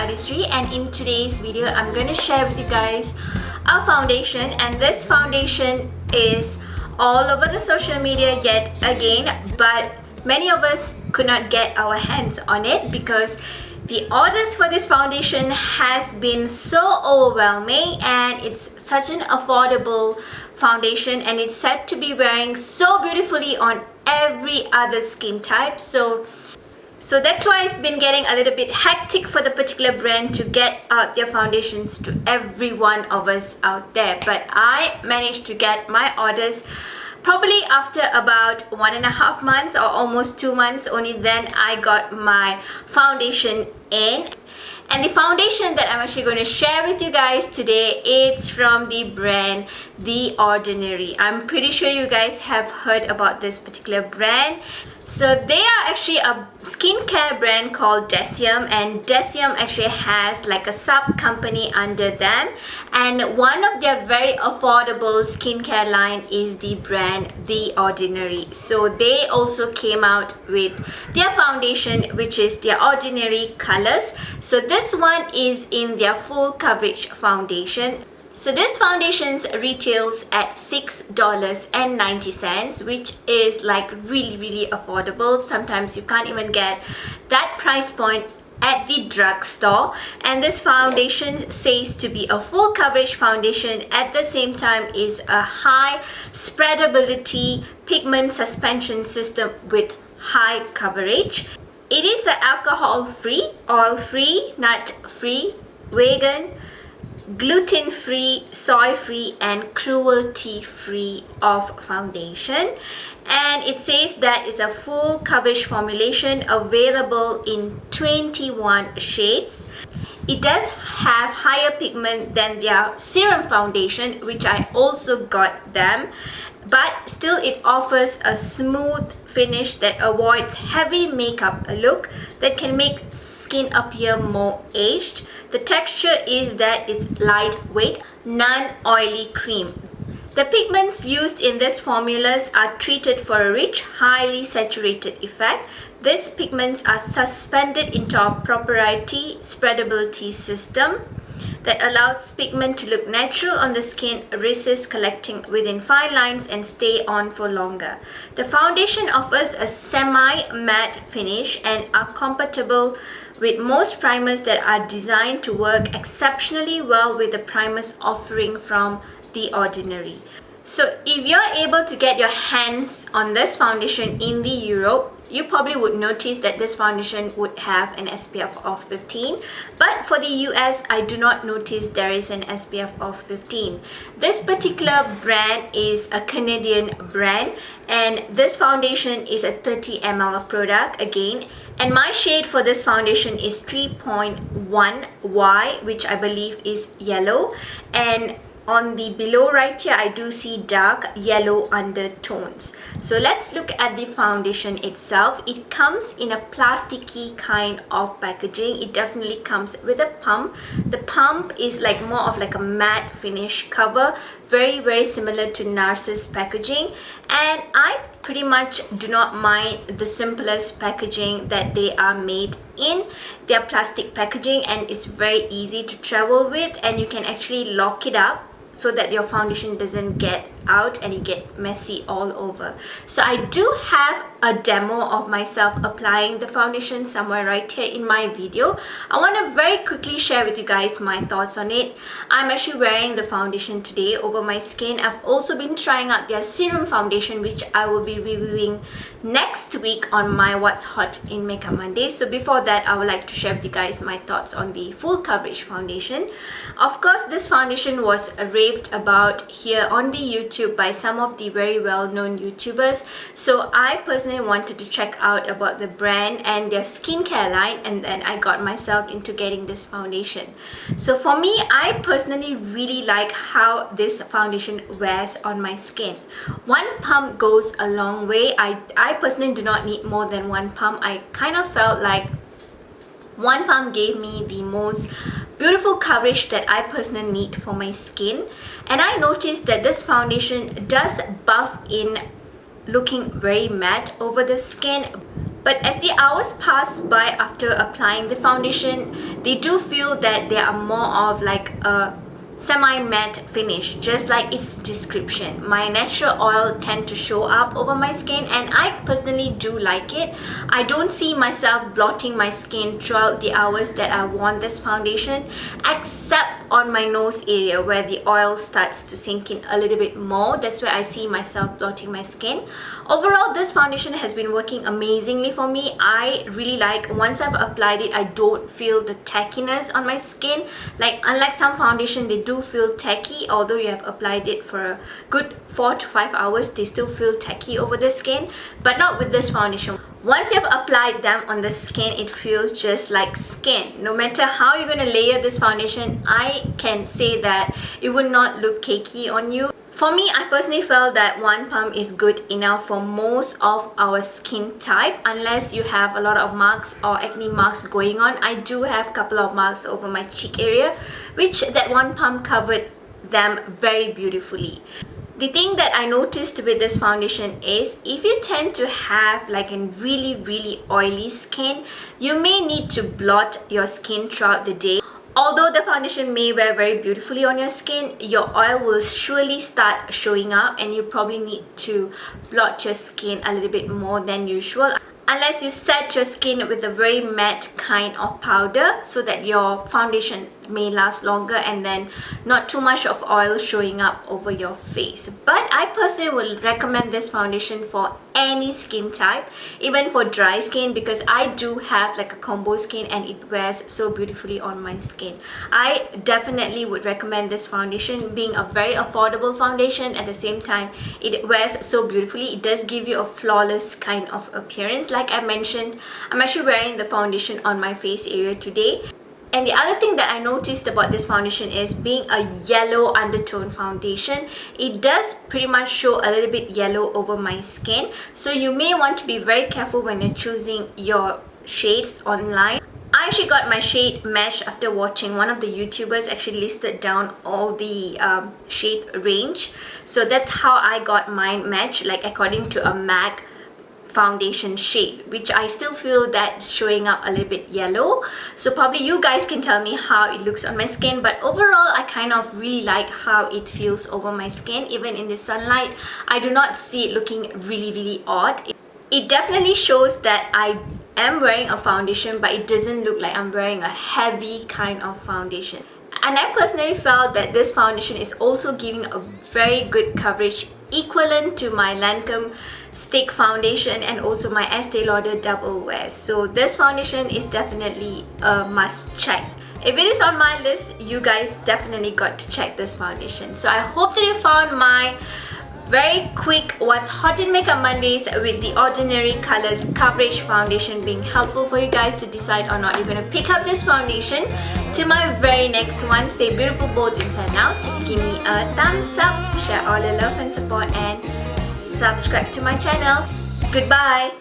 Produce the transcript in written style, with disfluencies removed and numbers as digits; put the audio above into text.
Artistry, and in today's video I'm going to share with you guys a foundation, and this foundation is all over the social media yet again, but many of us could not get our hands on it because the orders for this foundation has been so overwhelming, and it's such an affordable foundation and it's said to be wearing so beautifully on every other skin type. So that's why it's been getting a little bit hectic for the particular brand to get out their foundations to every one of us out there. But I managed to get my orders probably after about 1.5 months or almost 2 months. Only then I got my foundation in. And the foundation that I'm actually going to share with you guys today, it's from the brand The Ordinary. I'm pretty sure you guys have heard about this particular brand. So they are actually a skincare brand called Deciem, and Deciem actually has like a sub company under them, and one of their very affordable skincare line is the brand The Ordinary. So they also came out with their foundation, which is their Ordinary Colors. So this one is in their full coverage foundation. So this foundation retails at $6.90, which is like really affordable. Sometimes you can't even get that price point at the drugstore. And this foundation says to be a full coverage foundation, at the same time is a high spreadability pigment suspension system with high coverage. It is an alcohol-free, oil-free, nut-free, vegan, gluten-free, soy-free and cruelty-free of foundation. And it says that it's a full coverage formulation available in 21 shades. It does have higher pigment than their serum foundation, which I also got them, but still it offers a smooth finish that avoids heavy makeup look that can make skin appear more aged. The texture is that it's lightweight, non-oily cream. The pigments used in these formulas are treated for a rich, highly saturated effect. These pigments are suspended into a proprietary spreadability system that allows pigment to look natural on the skin, resist collecting within fine lines and stay on for longer. The foundation offers a semi-matte finish and are compatible with most primers that are designed to work exceptionally well with the primers offering from The Ordinary. So if you're able to get your hands on this foundation in the Europe, you probably would notice that this foundation would have an SPF of 15, but for the US I do not notice there is an SPF of 15. This particular brand is a Canadian brand, and this foundation is a 30 ml product again, and my shade for this foundation is 3.1Y, which I believe is yellow, and on the below right here I do see dark yellow undertones. So let's look at the foundation itself. It comes in a plasticky kind of packaging. It definitely comes with a pump. The pump is like more of like a matte finish cover, very similar to NARS's packaging, and I pretty much do not mind the simplest packaging that they are made in. Their plastic packaging, and it's very easy to travel with, and you can actually lock it up so that your foundation doesn't get out and it get messy all over. So I do have a demo of myself applying the foundation somewhere right here in my video. I want to very quickly share with you guys my thoughts on it. I'm actually wearing the foundation today over my skin. I've also been trying out their serum foundation, which I will be reviewing next week on my What's Hot in Makeup Monday. So before that, I would like to share with you guys my thoughts on the full coverage foundation. Of course, this foundation was raved about here on the YouTube by some of the very well-known YouTubers. So I personally wanted to check out about the brand and their skincare line, and then I got myself into getting this foundation. So for me, I personally really like how this foundation wears on my skin. One pump goes a long way. I personally do not need more than one pump. I kind of felt like one pump gave me the most beautiful coverage that I personally need for my skin. And I noticed that this foundation does buff in looking very matte over the skin, But as the hours pass by after applying the foundation, they do feel that they are more of like a semi-matte finish, just like its description. My natural oil tend to show up over my skin, and I personally do like it. I don't see myself blotting my skin throughout the hours that I want this foundation, except on my nose area where the oil starts to sink in a little bit more. That's where I see myself blotting my skin. Overall, this foundation has been working amazingly for me. I really like, once I've applied it, I don't feel the tackiness on my skin. Like, unlike some foundation, they do feel tacky. Although you have applied it for a good 4 to 5 hours, they still feel tacky over the skin, but not with this foundation. Once you've applied them on the skin, it feels just like skin. No matter how you're going to layer this foundation, I can say that it will not look cakey on you. For me, I personally felt that one pump is good enough for most of our skin type, unless you have a lot of marks or acne marks going on. I do have a couple of marks over my cheek area, which that one pump covered them very beautifully. The thing that I noticed with this foundation is, if you tend to have like a really oily skin, you may need to blot your skin throughout the day. Although the foundation may wear very beautifully on your skin, your oil will surely start showing up, and you probably need to blot your skin a little bit more than usual. Unless you set your skin with a very matte kind of powder so that your foundation may last longer and then not too much of oil showing up over your face. But I personally will recommend this foundation for any skin type, even for dry skin, because I do have like a combo skin and it wears so beautifully on my skin. I definitely would recommend this foundation, being a very affordable foundation. At the same time, it wears so beautifully. It does give you a flawless kind of appearance. Like I mentioned, I'm actually wearing the foundation on my face area today. And the other thing that I noticed about this foundation is, being a yellow undertone foundation, it does pretty much show a little bit yellow over my skin. So you may want to be very careful when you're choosing your shades online. I actually got my shade matched after watching one of the YouTubers actually listed down all the shade range. So that's how I got mine matched, like according to a MAC foundation shade, which I still feel that showing up a little bit yellow. So probably you guys can tell me how it looks on my skin, but overall I kind of really like how it feels over my skin. Even in the sunlight, I do not see it looking really odd. It definitely shows that I am wearing a foundation, but it doesn't look like I'm wearing a heavy kind of foundation. And I personally felt that this foundation is also giving a very good coverage, equivalent to my Lancome stick foundation and also my Estee Lauder double wear. So this foundation is definitely a must check. If it is on my list, you guys definitely got to check this foundation. So I hope that you found my very quick What's Hot in Makeup Mondays with the Ordinary Colors Coverage Foundation being helpful for you guys to decide or not you're going to pick up this foundation. Till my very next one, stay beautiful both inside and out. Give me a thumbs up, share all your love and support, and subscribe to my channel. Goodbye!